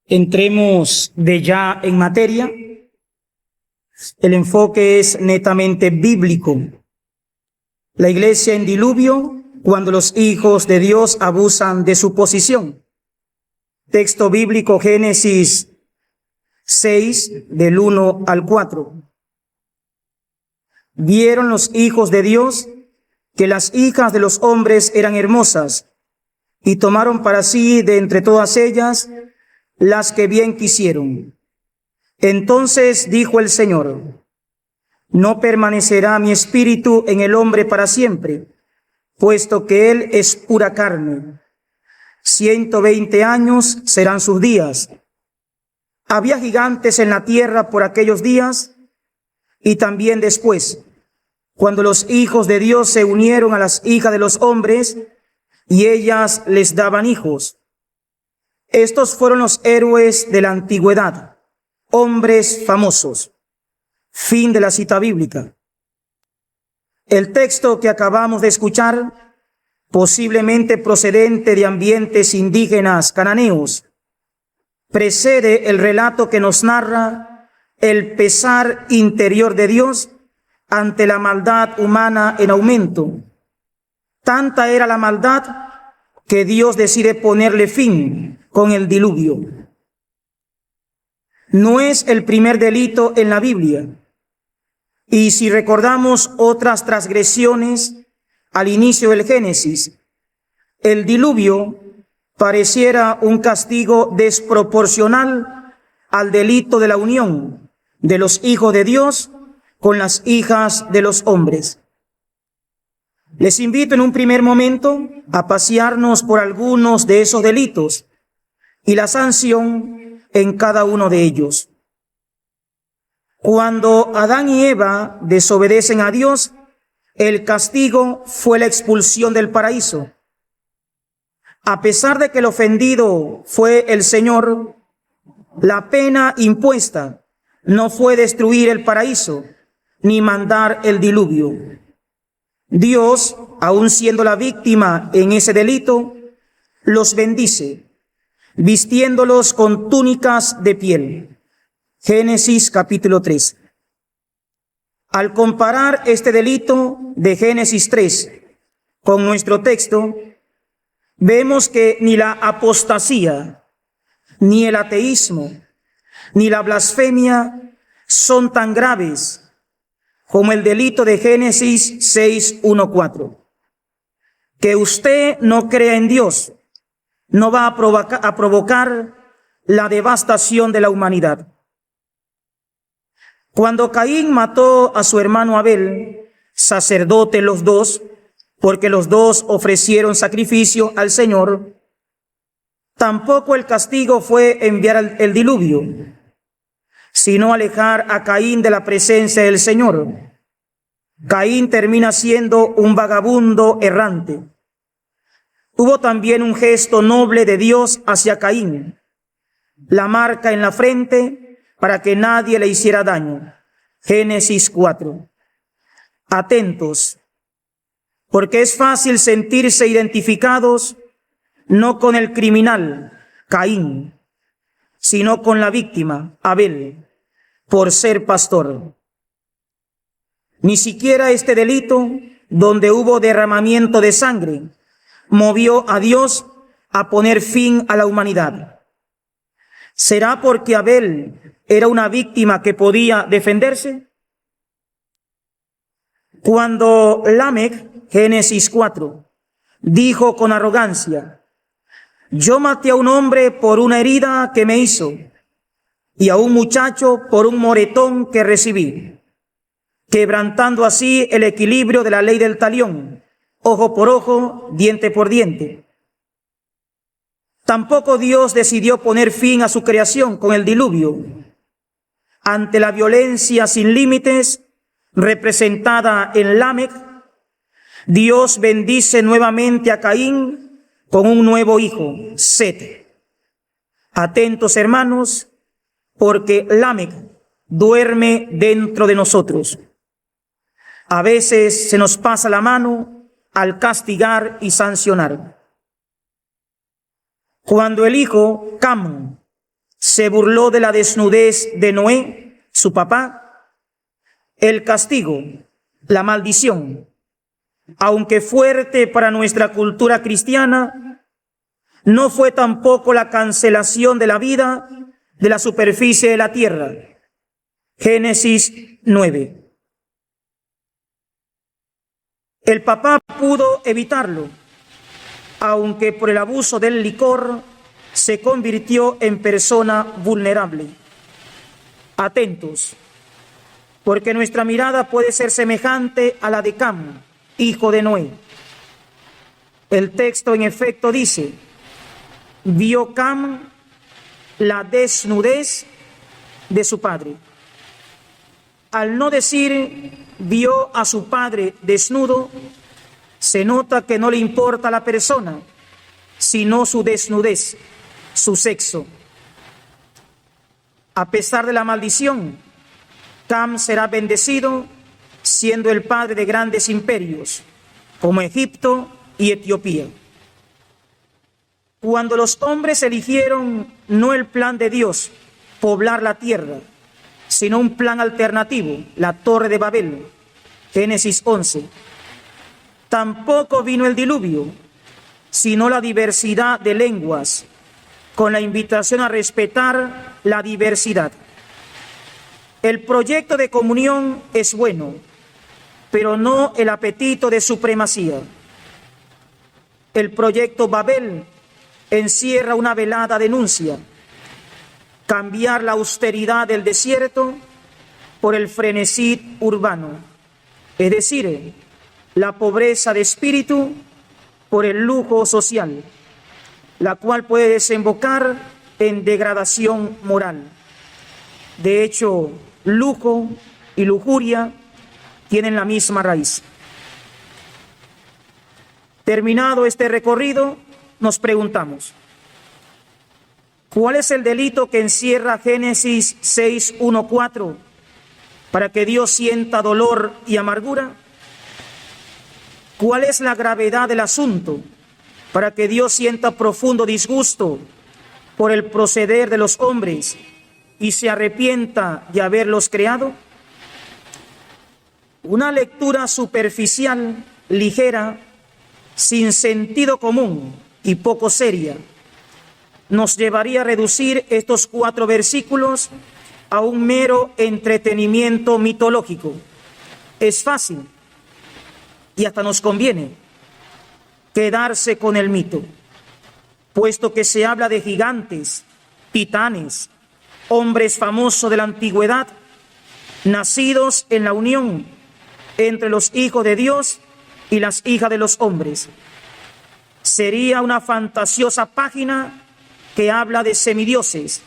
Entremos de ya en materia. El enfoque es netamente bíblico. La iglesia en diluvio, cuando los hijos de Dios abusan de su posición. Texto bíblico Génesis 6, del 1 al 4. Vieron los hijos de Dios que las hijas de los hombres eran hermosas, y tomaron para sí de entre todas ellas las que bien quisieron. Entonces dijo el Señor: no permanecerá mi espíritu en el hombre para siempre, puesto que él es pura carne. 120 años serán sus días. Había gigantes en la tierra por aquellos días, y también después, cuando los hijos de Dios se unieron a las hijas de los hombres, y ellas les daban hijos. Estos fueron los héroes de la antigüedad, hombres famosos. Fin de la cita bíblica. El texto que acabamos de escuchar, posiblemente procedente de ambientes indígenas cananeos, precede el relato que nos narra el pesar interior de Dios ante la maldad humana en aumento. Tanta era la maldad que Dios decide ponerle fin con el diluvio. No es el primer delito en la Biblia. Y si recordamos otras transgresiones al inicio del Génesis, el diluvio pareciera un castigo desproporcional al delito de la unión de los hijos de Dios con las hijas de los hombres. Les invito en un primer momento a pasearnos por algunos de esos delitos y la sanción en cada uno de ellos. Cuando Adán y Eva desobedecen a Dios, el castigo fue la expulsión del paraíso. A pesar de que el ofendido fue el Señor, la pena impuesta no fue destruir el paraíso ni mandar el diluvio. Dios, aun siendo la víctima en ese delito, los bendice, vistiéndolos con túnicas de piel. Génesis capítulo 3. Al comparar este delito de Génesis 3 con nuestro texto, vemos que ni la apostasía, ni el ateísmo, ni la blasfemia son tan graves como el delito de Génesis 6, 1, 4. Que usted no crea en Dios no va a provocar la devastación de la humanidad. Cuando Caín mató a su hermano Abel, sacerdote los dos, porque los dos ofrecieron sacrificio al Señor, tampoco el castigo fue enviar el diluvio, sino alejar a Caín de la presencia del Señor. Caín termina siendo un vagabundo errante. Hubo también un gesto noble de Dios hacia Caín, la marca en la frente para que nadie le hiciera daño. Génesis 4. Atentos, porque es fácil sentirse identificados no con el criminal, Caín, sino con la víctima, Abel, por ser pastor. Ni siquiera este delito, donde hubo derramamiento de sangre, movió a Dios a poner fin a la humanidad. ¿Será porque Abel era una víctima que podía defenderse? Cuando Lamec, Génesis 4, dijo con arrogancia: yo maté a un hombre por una herida que me hizo, y a un muchacho por un moretón que recibí, quebrantando así el equilibrio de la ley del talión, ojo por ojo, diente por diente. Tampoco Dios decidió poner fin a su creación con el diluvio. Ante la violencia sin límites representada en Lamec, Dios bendice nuevamente a Caín con un nuevo hijo, Set. Atentos, hermanos, porque Lamec duerme dentro de nosotros. A veces se nos pasa la mano al castigar y sancionar. Cuando el hijo Cam se burló de la desnudez de Noé, su papá. El castigo, la maldición, aunque fuerte para nuestra cultura cristiana, no fue tampoco la cancelación de la vida de la superficie de la tierra. Génesis 9. El papá pudo evitarlo, aunque por el abuso del licor se convirtió en persona vulnerable. Atentos, porque nuestra mirada puede ser semejante a la de Cam, hijo de Noé. El texto en efecto dice: vio Cam la desnudez de su padre. Al no decir vio a su padre desnudo, se nota que no le importa la persona, sino su desnudez, su sexo. A pesar de la maldición, Cam será bendecido, siendo el padre de grandes imperios, como Egipto y Etiopía. Cuando los hombres eligieron no el plan de Dios, poblar la tierra, sino un plan alternativo, la Torre de Babel, Génesis 11, tampoco vino el diluvio, sino la diversidad de lenguas, con la invitación a respetar la diversidad. El proyecto de comunión es bueno, pero no el apetito de supremacía. El proyecto Babel encierra una velada denuncia: cambiar la austeridad del desierto por el frenesí urbano, es decir, la pobreza de espíritu por el lujo social, la cual puede desembocar en degradación moral. De hecho, lujo y lujuria tienen la misma raíz. Terminado este recorrido, nos preguntamos: ¿cuál es el delito que encierra Génesis 6:1-4 para que Dios sienta dolor y amargura? ¿Cuál es la gravedad del asunto para que Dios sienta profundo disgusto por el proceder de los hombres y se arrepienta de haberlos creado? Una lectura superficial, ligera, sin sentido común y poco seria, nos llevaría a reducir estos 4 versículos a un mero entretenimiento mitológico. Es fácil y hasta nos conviene quedarse con el mito, puesto que se habla de gigantes, titanes, hombres famosos de la antigüedad, nacidos en la unión entre los hijos de Dios y las hijas de los hombres. Sería una fantasiosa página que habla de semidioses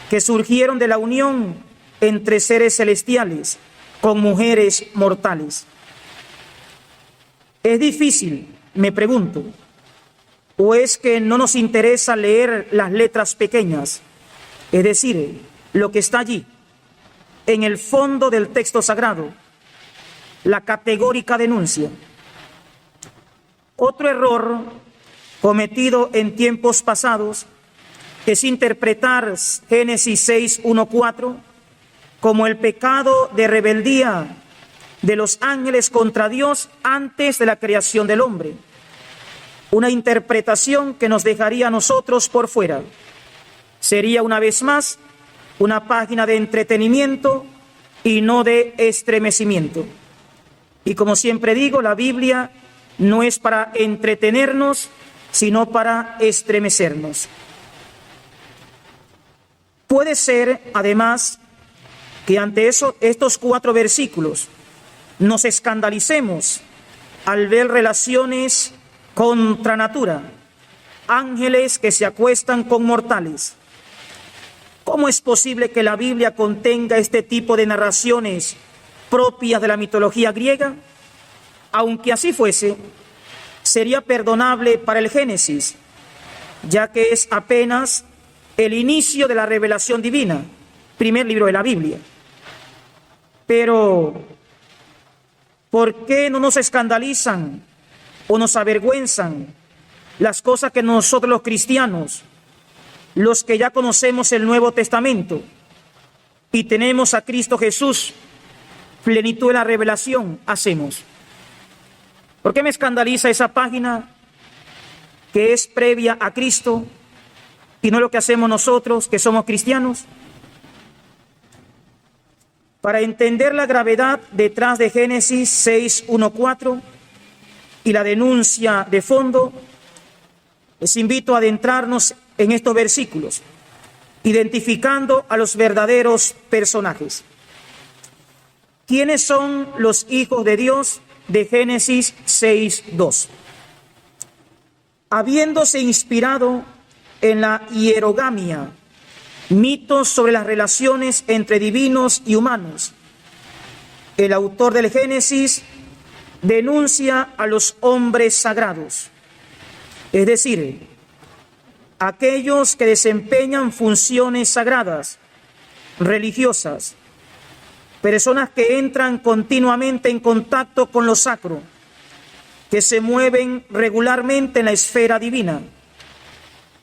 que surgieron de la unión entre seres celestiales con mujeres mortales. Es difícil, me pregunto, ¿o es que no nos interesa leer las letras pequeñas? Es decir, lo que está allí, en el fondo del texto sagrado, la categórica denuncia. Otro error cometido en tiempos pasados es interpretar Génesis 6:1-4 como el pecado de rebeldía de los ángeles contra Dios antes de la creación del hombre. Una interpretación que nos dejaría a nosotros por fuera. Sería una vez más una página de entretenimiento y no de estremecimiento. Y como siempre digo, la Biblia no es para entretenernos, sino para estremecernos. Puede ser, además, que ante estos 4 versículos nos escandalicemos al ver relaciones contra natura, ángeles que se acuestan con mortales. ¿Cómo es posible que la Biblia contenga este tipo de narraciones propias de la mitología griega? Aunque así fuese, sería perdonable para el Génesis, ya que es apenas el inicio de la revelación divina, primer libro de la Biblia. Pero, ¿por qué no nos escandalizan o nos avergüenzan las cosas que nosotros los cristianos los que ya conocemos el Nuevo Testamento y tenemos a Cristo Jesús, plenitud de la revelación, hacemos? ¿Por qué me escandaliza esa página que es previa a Cristo y no lo que hacemos nosotros que somos cristianos? Para entender la gravedad detrás de Génesis 6:1-4 y la denuncia de fondo, les invito a adentrarnos en estos versículos, identificando a los verdaderos personajes. ¿Quiénes son los hijos de Dios de Génesis 6:2? Habiéndose inspirado en la hierogamia, mitos sobre las relaciones entre divinos y humanos, el autor del Génesis denuncia a los hombres sagrados, es decir, aquellos que desempeñan funciones sagradas, religiosas, personas que entran continuamente en contacto con lo sacro, que se mueven regularmente en la esfera divina.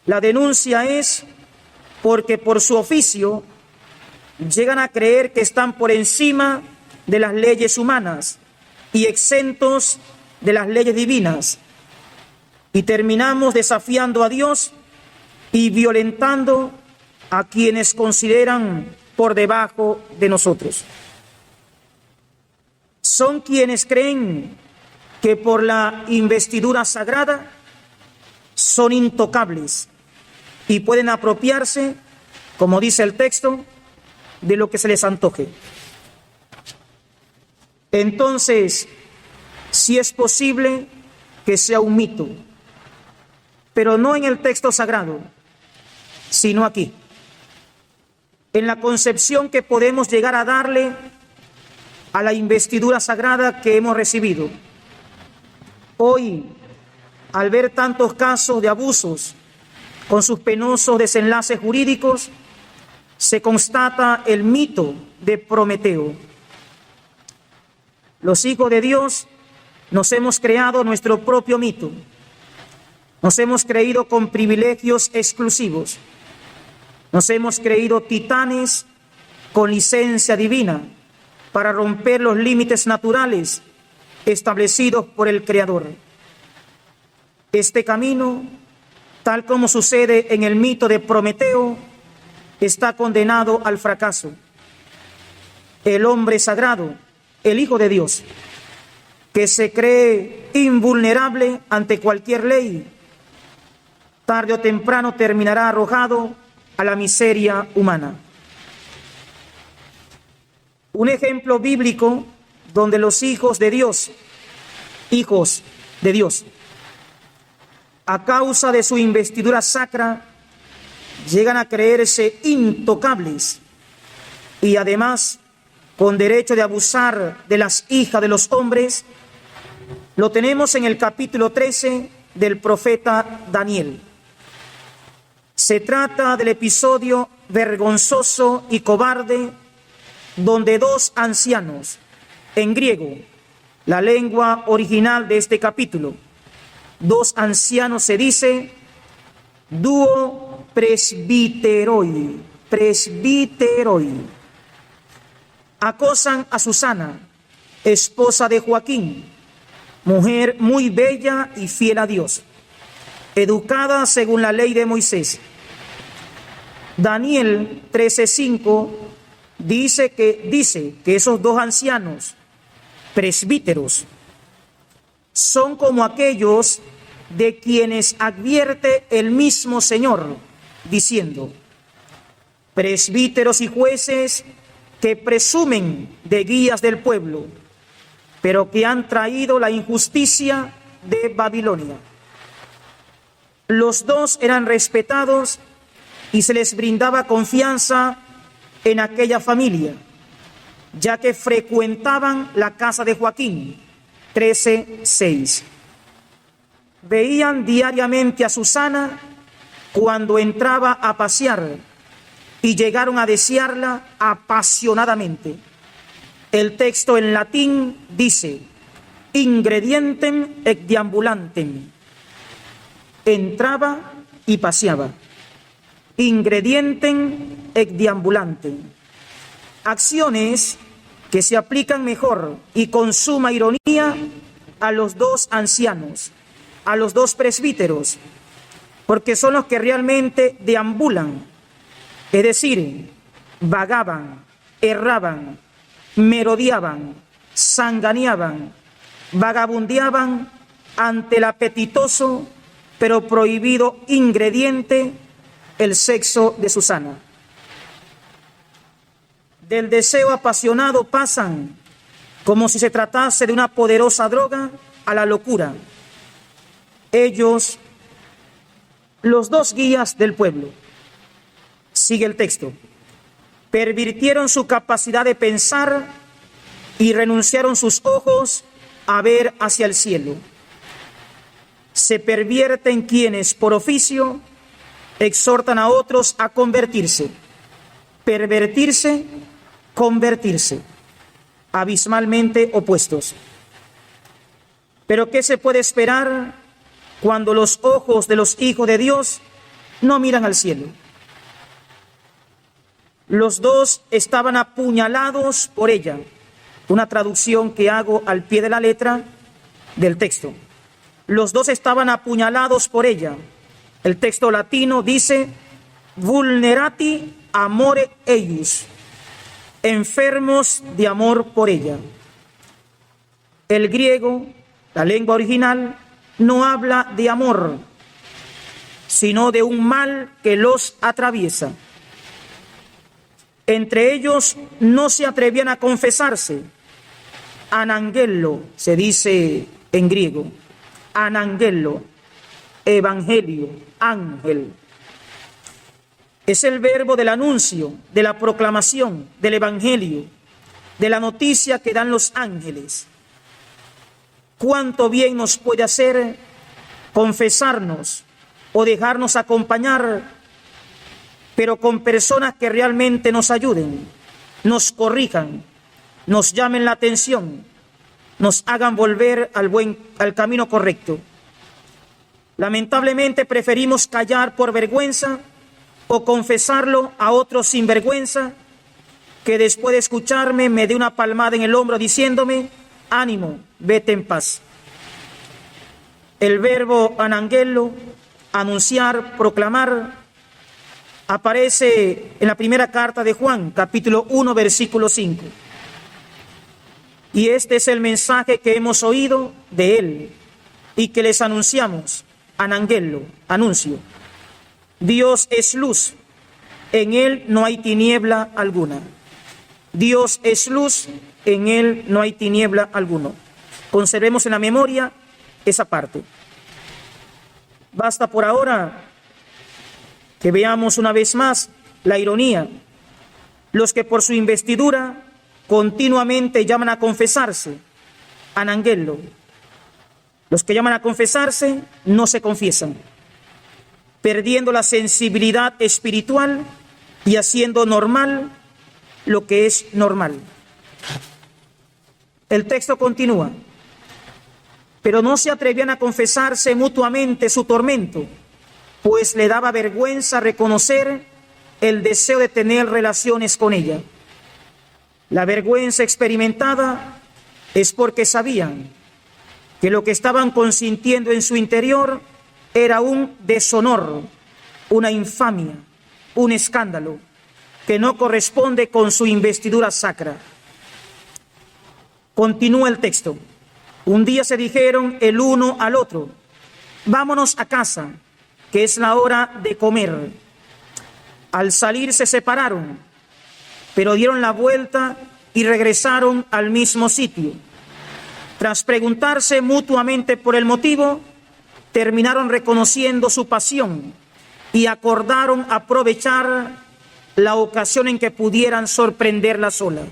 La denuncia es porque por su oficio llegan a creer que están por encima de las leyes humanas y exentos de las leyes divinas, y terminamos desafiando a Dios y violentando a quienes consideran por debajo de nosotros. Son quienes creen que por la investidura sagrada son intocables y pueden apropiarse, como dice el texto, de lo que se les antoje. Entonces, sí es posible que sea un mito, pero no en el texto sagrado, sino aquí, en la concepción que podemos llegar a darle a la investidura sagrada que hemos recibido. Hoy, al ver tantos casos de abusos con sus penosos desenlaces jurídicos, se constata el mito de Prometeo. Los hijos de Dios nos hemos creado nuestro propio mito. Nos hemos creído con privilegios exclusivos. Nos hemos creído titanes con licencia divina para romper los límites naturales establecidos por el Creador. Este camino, tal como sucede en el mito de Prometeo, está condenado al fracaso. El hombre sagrado, el Hijo de Dios, que se cree invulnerable ante cualquier ley, tarde o temprano terminará arrojado a la miseria humana. Un ejemplo bíblico donde los hijos de Dios, a causa de su investidura sacra, llegan a creerse intocables y además con derecho de abusar de las hijas de los hombres, lo tenemos en el capítulo 13 del profeta Daniel. Se trata del episodio vergonzoso y cobarde donde dos ancianos, en griego, la lengua original de este capítulo, dos ancianos se dice duo presbiteroi, acosan a Susana, esposa de Joaquín, mujer muy bella y fiel a Dios, educada según la ley de Moisés. Daniel 13:5 dice que esos dos ancianos, presbíteros, son como aquellos de quienes advierte el mismo Señor, diciendo: presbíteros y jueces que presumen de guías del pueblo, pero que han traído la injusticia de Babilonia. Los dos eran respetados y se les brindaba confianza en aquella familia, ya que frecuentaban la casa de Joaquín. 13:6. Veían diariamente a Susana cuando entraba a pasear y llegaron a desearla apasionadamente. El texto en latín dice: ingredientem et deambulantem. Entraba y paseaba. ingredientem et deambulantem. Acciones que se aplican mejor y con suma ironía a los dos ancianos, a los dos presbíteros, porque son los que realmente deambulan, es decir, vagaban, erraban, merodeaban, sanganeaban, vagabundeaban ante el apetitoso pero prohibido ingrediente, el sexo de Susana. Del deseo apasionado pasan, como si se tratase de una poderosa droga, a la locura. Ellos, los dos guías del pueblo, sigue el texto, pervirtieron su capacidad de pensar y renunciaron sus ojos a ver hacia el cielo. Se pervierten quienes, por oficio, exhortan a otros a convertirse. Pervertirse, convertirse, abismalmente opuestos. Pero ¿qué se puede esperar cuando los ojos de los hijos de Dios no miran al cielo? Los dos estaban apuñalados por ella. Una traducción que hago al pie de la letra del texto. Los dos estaban apuñalados por ella. El texto latino dice, vulnerati amore eius, enfermos de amor por ella. El griego, la lengua original, no habla de amor, sino de un mal que los atraviesa. Entre ellos no se atrevían a confesarse. Anangelo se dice en griego. Anangelo, evangelio, ángel. Es el verbo del anuncio, de la proclamación, del evangelio, de la noticia que dan los ángeles. Cuánto bien nos puede hacer confesarnos o dejarnos acompañar, pero con personas que realmente nos ayuden, nos corrijan, nos llamen la atención, nos hagan volver al camino correcto. Lamentablemente preferimos callar por vergüenza o confesarlo a otros sin vergüenza, que después de escucharme me dé una palmada en el hombro diciéndome, ánimo, vete en paz. El verbo anangelo, anunciar, proclamar, aparece en la primera carta de Juan, capítulo 1, versículo 5. Y este es el mensaje que hemos oído de él y que les anunciamos, anangelo, anuncio. Dios es luz, en él no hay tiniebla alguna. Dios es luz, en él no hay tiniebla alguna. Conservemos en la memoria esa parte. Basta por ahora que veamos una vez más la ironía. Los que por su investidura continuamente llaman a confesarse, anangelo. Los que llaman a confesarse no se confiesan, perdiendo la sensibilidad espiritual y haciendo normal lo que es normal. El texto continúa, pero no se atrevían a confesarse mutuamente su tormento, pues le daba vergüenza reconocer el deseo de tener relaciones con ella. La vergüenza experimentada es porque sabían que lo que estaban consintiendo en su interior era un deshonor, una infamia, un escándalo que no corresponde con su investidura sacra. Continúa el texto. Un día se dijeron el uno al otro, vámonos a casa, que es la hora de comer. Al salir se separaron, pero dieron la vuelta y regresaron al mismo sitio. Tras preguntarse mutuamente por el motivo, terminaron reconociendo su pasión y acordaron aprovechar la ocasión en que pudieran sorprenderla sola.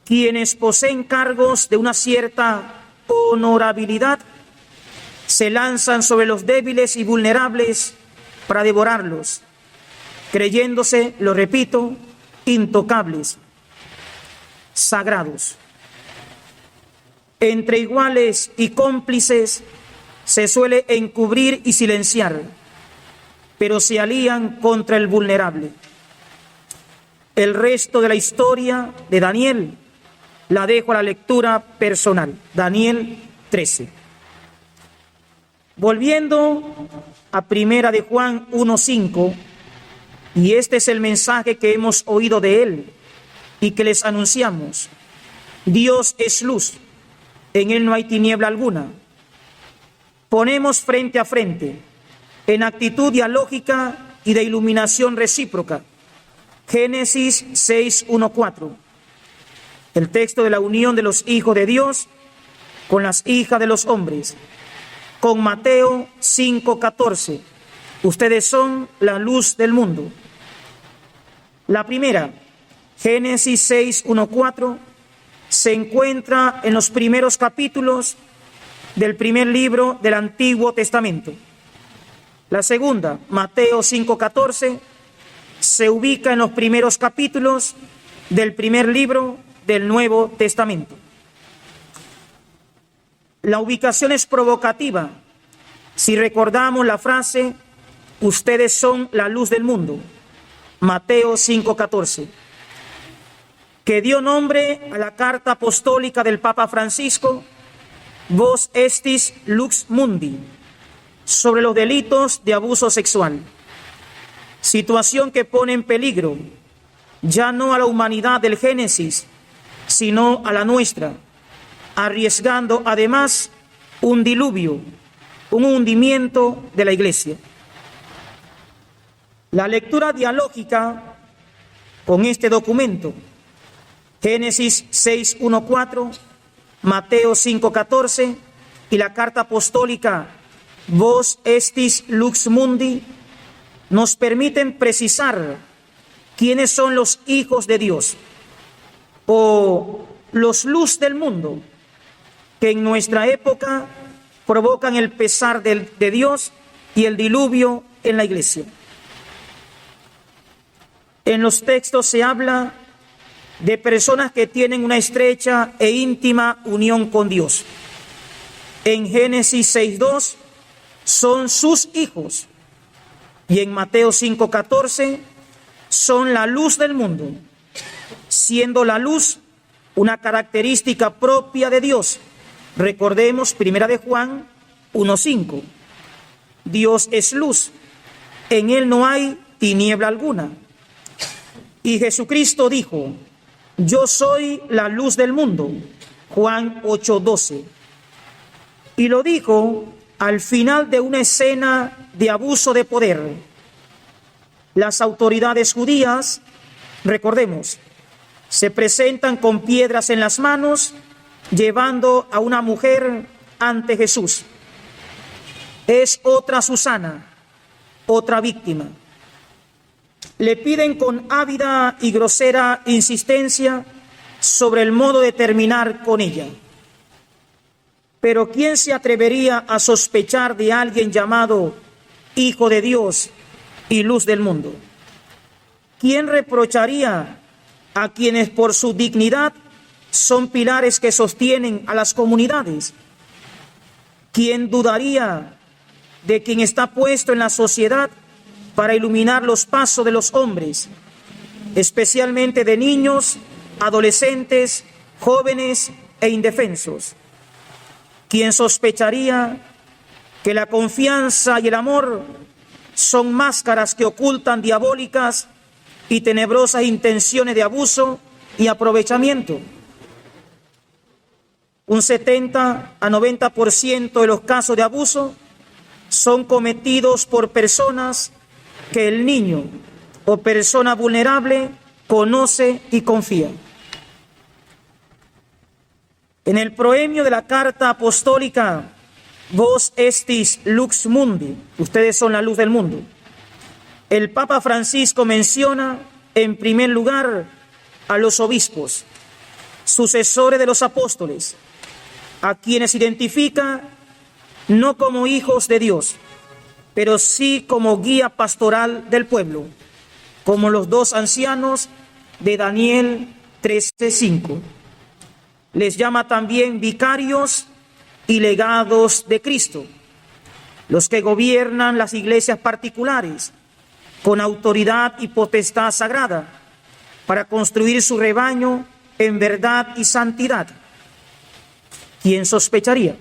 Quienes poseen cargos de una cierta honorabilidad se lanzan sobre los débiles y vulnerables para devorarlos, creyéndose, lo repito, intocables, sagrados. Entre iguales y cómplices se suele encubrir y silenciar. pero se alían contra el vulnerable. El resto de la historia de Daniel la dejo a la lectura personal. Daniel 13. Volviendo a Primera de Juan 1:5, y este es el mensaje que hemos oído de él y que les anunciamos. Dios es luz, en él no hay tiniebla alguna. Ponemos frente a frente, en actitud dialógica y de iluminación recíproca, Génesis 6:1-4, el texto de la unión de los hijos de Dios con las hijas de los hombres, con Mateo 5:14, ustedes son la luz del mundo. La primera, Génesis 6:1-4, se encuentra en los primeros capítulos del primer libro del Antiguo Testamento. La segunda, Mateo 5:14, se ubica en los primeros capítulos del primer libro del Nuevo Testamento. La ubicación es provocativa si recordamos la frase, ustedes son la luz del mundo, Mateo 5:14, que dio nombre a la carta apostólica del Papa Francisco, Vos estis lux mundi, sobre los delitos de abuso sexual, situación que pone en peligro ya no a la humanidad del Génesis, sino a la nuestra, arriesgando además un diluvio, un hundimiento de la Iglesia. La lectura dialógica con este documento, Génesis 6:1-4, Mateo 5:14 y la carta apostólica Vos estis lux mundi, nos permiten precisar quiénes son los hijos de Dios o los luz del mundo que en nuestra época provocan el pesar de Dios y el diluvio en la Iglesia. En los textos se habla de personas que tienen una estrecha e íntima unión con Dios. En Génesis 6:2 son sus hijos y en Mateo 5:14 son la luz del mundo, siendo la luz una característica propia de Dios. Recordemos Primera de Juan 1:5. Dios es luz, en él no hay tiniebla alguna. Y Jesucristo dijo, yo soy la luz del mundo, Juan 8:12. Y lo dijo al final de una escena de abuso de poder. Las autoridades judías, recordemos, se presentan con piedras en las manos, llevando a una mujer ante Jesús. Es otra Susana, otra víctima. Le piden con ávida y grosera insistencia sobre el modo de terminar con ella. Pero ¿quién se atrevería a sospechar de alguien llamado Hijo de Dios y Luz del mundo? ¿Quién reprocharía a quienes por su dignidad son pilares que sostienen a las comunidades? ¿Quién dudaría de quien está puesto en la sociedad para iluminar los pasos de los hombres, especialmente de niños, adolescentes, jóvenes e indefensos? ¿Quién sospecharía que la confianza y el amor son máscaras que ocultan diabólicas y tenebrosas intenciones de abuso y aprovechamiento? Un 70 a 90% de los casos de abuso son cometidos por personas que el niño o persona vulnerable conoce y confía. En el proemio de la carta apostólica Vos estis lux mundi, ustedes son la luz del mundo, el Papa Francisco menciona en primer lugar a los obispos, sucesores de los apóstoles, a quienes identifica no como hijos de Dios, pero sí como guía pastoral del pueblo, como los dos ancianos de Daniel 13:5. Les llama también vicarios y legados de Cristo. los que gobiernan las iglesias particulares con autoridad y potestad sagrada para construir su rebaño en verdad y santidad. ¿Quién sospecharía?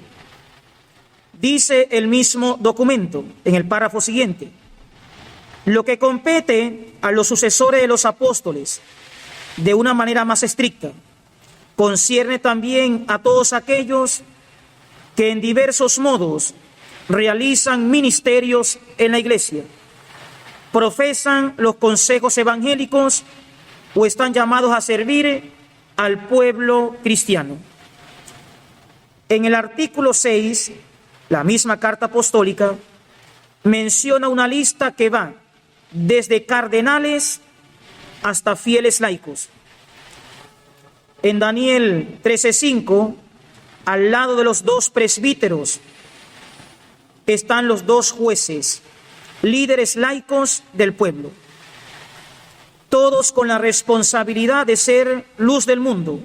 Dice el mismo documento en el párrafo siguiente: lo que compete a los sucesores de los apóstoles de una manera más estricta concierne también a todos aquellos que en diversos modos realizan ministerios en la iglesia, profesan los consejos evangélicos o están llamados a servir al pueblo cristiano. En el artículo 6, la misma carta apostólica menciona una lista que va desde cardenales hasta fieles laicos. En Daniel 13:5, al lado de los 2 presbíteros, están los 2 jueces, líderes laicos del pueblo, todos con la responsabilidad de ser luz del mundo,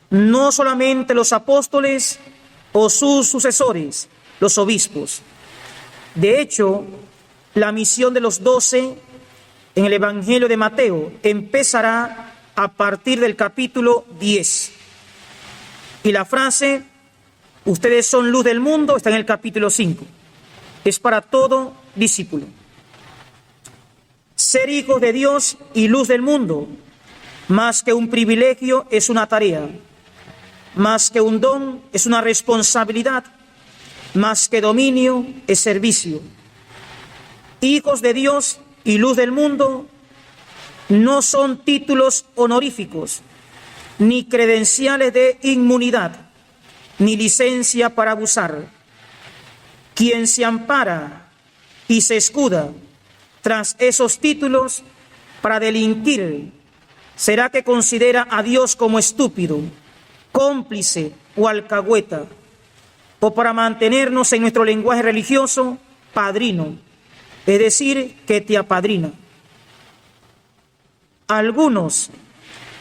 no solamente los apóstoles o sus sucesores, los obispos. De hecho, la misión de los 12 en el Evangelio de Mateo empezará a partir del capítulo 10. Y la frase, ustedes son luz del mundo, está en el capítulo 5. Es para todo discípulo. Ser hijos de Dios y luz del mundo, más que un privilegio, es una tarea. Más que un don, es una responsabilidad. Más que dominio, es servicio. Hijos de Dios y luz del mundo no son títulos honoríficos, ni credenciales de inmunidad, ni licencia para abusar. Quien se ampara y se escuda tras esos títulos para delinquir, será que considera a Dios como estúpido, cómplice o alcahueta, o para mantenernos en nuestro lenguaje religioso, padrino, es decir, que te apadrina. Algunos,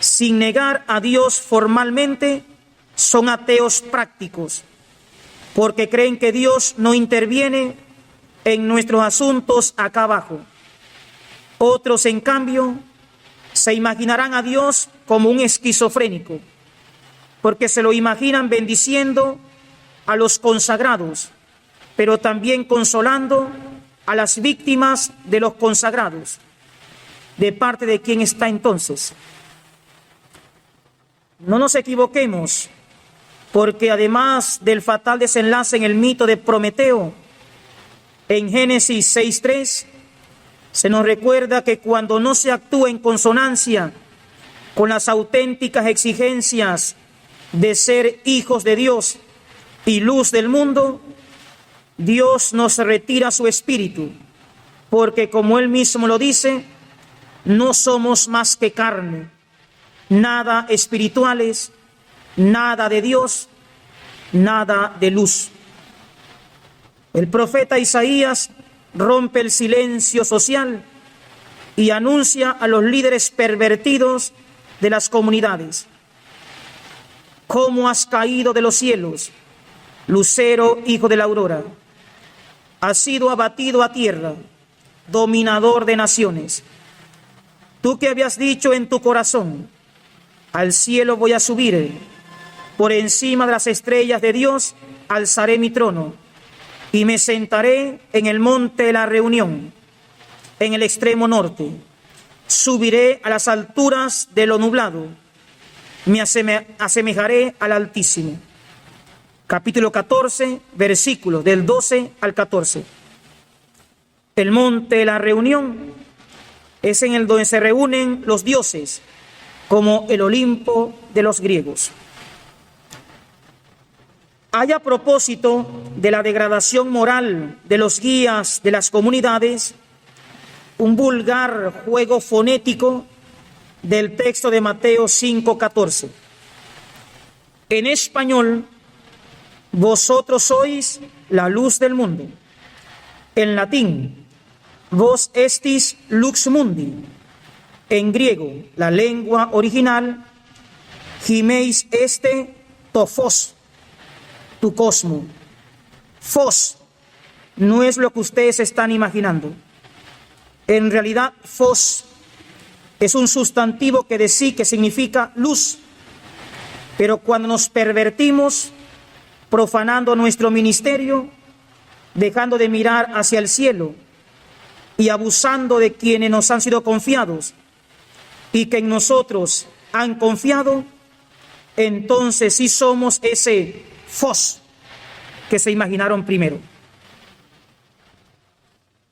sin negar a Dios formalmente, son ateos prácticos, porque creen que Dios no interviene en nuestros asuntos acá abajo. Otros, en cambio, se imaginarán a Dios como un esquizofrénico, porque se lo imaginan bendiciendo a los consagrados, pero también consolando a las víctimas de los consagrados. ¿De parte de quién está entonces? No nos equivoquemos, porque además del fatal desenlace en el mito de Prometeo, en Génesis 6:3, se nos recuerda que cuando no se actúa en consonancia con las auténticas exigencias de ser hijos de Dios y luz del mundo, Dios nos retira su espíritu, porque como Él mismo lo dice, no somos más que carne, nada espirituales, nada de Dios, nada de luz. El profeta Isaías rompe el silencio social y anuncia a los líderes pervertidos de las comunidades: ¿cómo has caído de los cielos, lucero, hijo de la aurora? Has sido abatido a tierra, dominador de naciones. Tú que habías dicho en tu corazón: al cielo voy a subir, por encima de las estrellas de Dios alzaré mi trono, y me sentaré en el monte de la reunión, en el extremo norte. Subiré a las alturas de lo nublado, me asemejaré al Altísimo. Capítulo 14, versículos del 12 al 14. El monte de la reunión es en el donde se reúnen los dioses, como el Olimpo de los griegos. Hay, a propósito de la degradación moral de los guías de las comunidades, un vulgar juego fonético del texto de Mateo 5:14. En español, vosotros sois la luz del mundo. En latín, vos estis lux mundi. En griego, la lengua original, gimeis este to phos, tu cosmo. Phos no es lo que ustedes están imaginando. En realidad, fos es un sustantivo que significa luz. Pero cuando nos pervertimos, profanando nuestro ministerio, dejando de mirar hacia el cielo y abusando de quienes nos han sido confiados y que en nosotros han confiado, entonces sí somos ese fos que se imaginaron primero.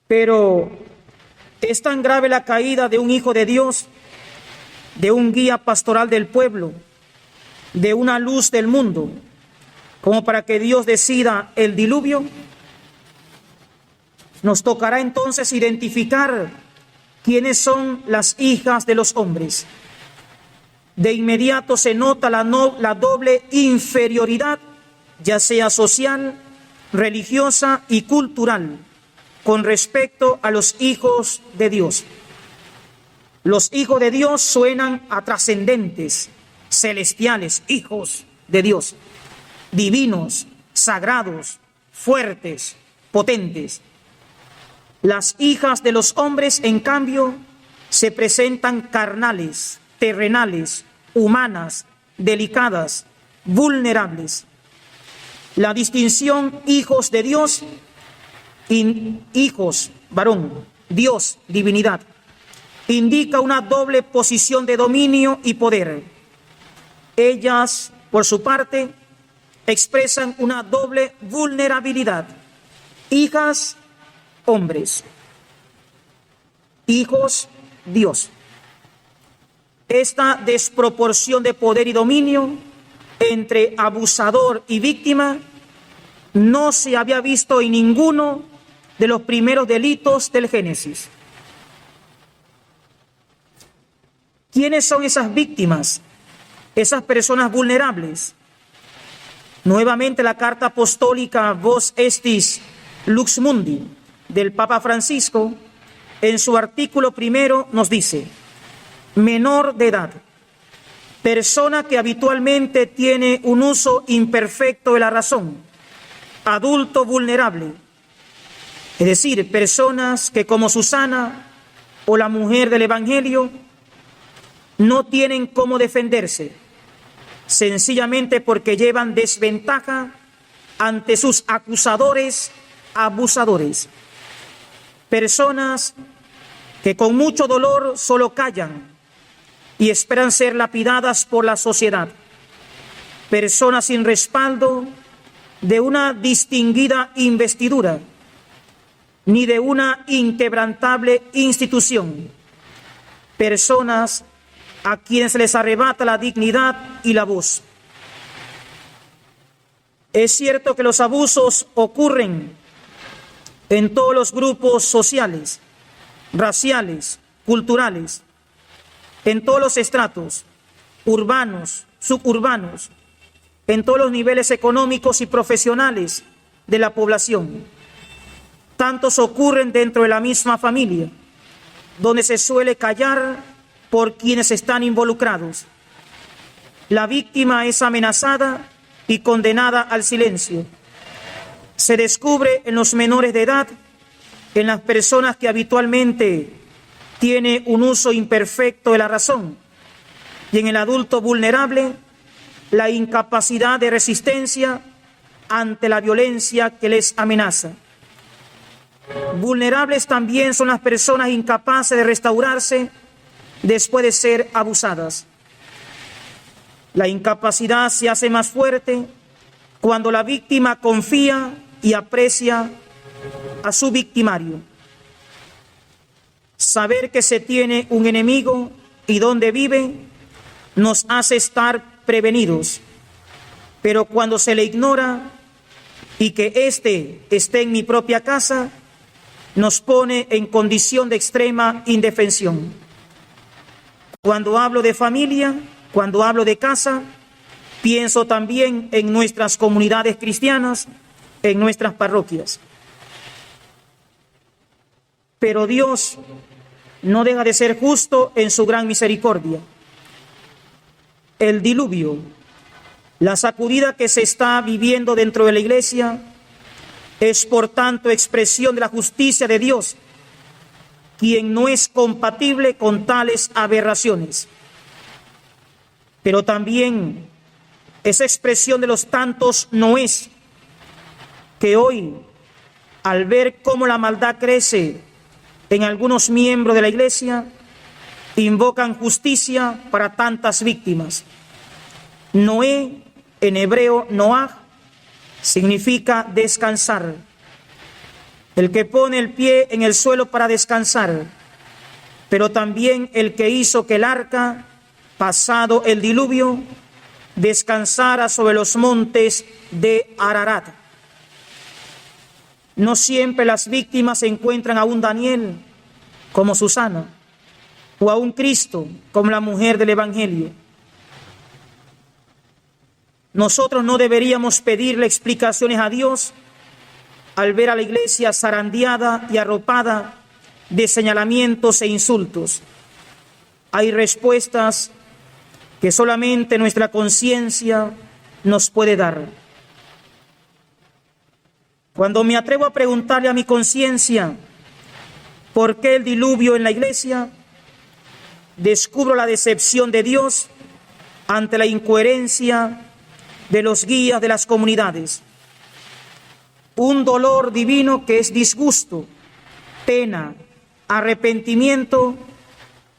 Pero es tan grave la caída de un hijo de Dios, de un guía pastoral del pueblo, de una luz del mundo, como para que Dios decida el diluvio. Nos tocará entonces identificar quiénes son las hijas de los hombres. De inmediato se nota la doble inferioridad, ya sea social, religiosa y cultural, con respecto a los hijos de Dios. Los hijos de Dios suenan a trascendentes, celestiales, hijos de Dios, divinos, sagrados, fuertes, potentes. Las hijas de los hombres, en cambio, se presentan carnales, terrenales, humanas, delicadas, vulnerables. La distinción hijos de Dios, hijos, varón, Dios, divinidad, indica una doble posición de dominio y poder. Ellas, por su parte, expresan una doble vulnerabilidad. Hijas, hombres. Hijos, Dios. Esta desproporción de poder y dominio entre abusador y víctima no se había visto en ninguno de los primeros delitos del Génesis. ¿Quiénes son esas víctimas? Esas personas vulnerables. Nuevamente la carta apostólica Vos Estis Lux Mundi del Papa Francisco, en su artículo primero nos dice: menor de edad, persona que habitualmente tiene un uso imperfecto de la razón, adulto vulnerable, es decir, personas que como Susana o la mujer del Evangelio no tienen cómo defenderse, sencillamente porque llevan desventaja ante sus acusadores, abusadores. Personas que con mucho dolor solo callan y esperan ser lapidadas por la sociedad. Personas sin respaldo de una distinguida investidura, ni de una inquebrantable institución. Personas a quienes se les arrebata la dignidad y la voz. Es cierto que los abusos ocurren en todos los grupos sociales, raciales, culturales, en todos los estratos, urbanos, suburbanos, en todos los niveles económicos y profesionales de la población. Tantos ocurren dentro de la misma familia, donde se suele callar por quienes están involucrados. La víctima es amenazada y condenada al silencio. Se descubre en los menores de edad, en las personas que habitualmente tienen un uso imperfecto de la razón, y en el adulto vulnerable, la incapacidad de resistencia ante la violencia que les amenaza. Vulnerables también son las personas incapaces de restaurarse después de ser abusadas. La incapacidad se hace más fuerte cuando la víctima confía y aprecia a su victimario. Saber que se tiene un enemigo y dónde vive nos hace estar prevenidos, pero cuando se le ignora y que éste esté en mi propia casa, nos pone en condición de extrema indefensión. Cuando hablo de familia, cuando hablo de casa, pienso también en nuestras comunidades cristianas, en nuestras parroquias. Pero Dios no deja de ser justo en su gran misericordia. El diluvio, la sacudida que se está viviendo dentro de la iglesia, Es por tanto expresión de la justicia de Dios, quien no es compatible con tales aberraciones. Pero también es expresión de los tantos noes que hoy, al ver cómo la maldad crece en algunos miembros de la Iglesia, invocan justicia para tantas víctimas. Noé, en hebreo Noah, significa descansar. El que pone el pie en el suelo para descansar, pero también el que hizo que el arca, pasado el diluvio, descansara sobre los montes de Ararat. No siempre las víctimas encuentran a un Daniel como Susana, o a un Cristo como la mujer del Evangelio. Nosotros no deberíamos pedirle explicaciones a Dios al ver a la Iglesia zarandeada y arropada de señalamientos e insultos. Hay respuestas que solamente nuestra conciencia nos puede dar. Cuando me atrevo a preguntarle a mi conciencia por qué el diluvio en la Iglesia, descubro la decepción de Dios ante la incoherencia de los guías de las comunidades. Un dolor divino que es disgusto, pena, arrepentimiento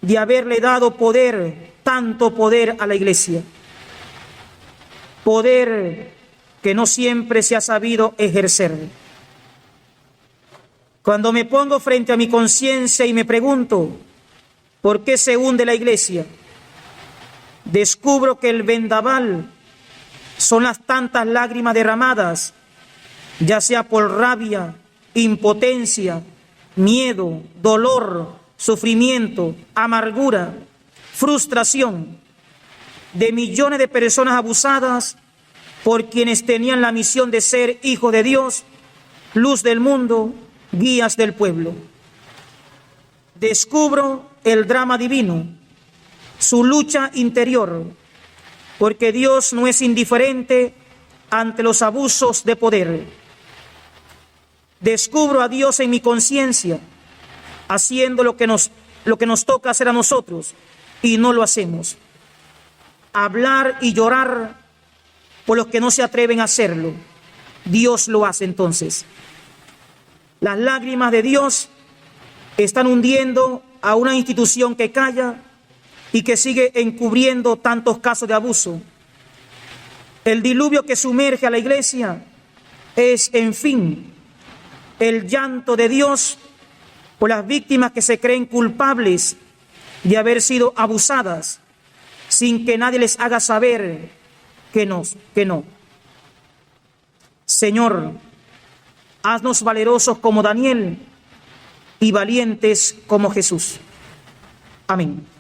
de haberle dado poder, tanto poder a la Iglesia. Poder que no siempre se ha sabido ejercer. Cuando me pongo frente a mi conciencia y me pregunto, ¿por qué se hunde la Iglesia? Descubro que el vendaval son las tantas lágrimas derramadas, ya sea por rabia, impotencia, miedo, dolor, sufrimiento, amargura, frustración, de millones de personas abusadas por quienes tenían la misión de ser hijos de Dios, luz del mundo, guías del pueblo. Descubro el drama divino, su lucha interior, porque Dios no es indiferente ante los abusos de poder. Descubro a Dios en mi conciencia, haciendo lo que nos toca hacer a nosotros, y no lo hacemos. Hablar y llorar por los que no se atreven a hacerlo. Dios lo hace entonces. Las lágrimas de Dios están hundiendo a una institución que calla y que sigue encubriendo tantos casos de abuso. El diluvio que sumerge a la Iglesia es, en fin, el llanto de Dios por las víctimas que se creen culpables de haber sido abusadas, sin que nadie les haga saber que no. Señor, haznos valerosos como Daniel y valientes como Jesús. Amén.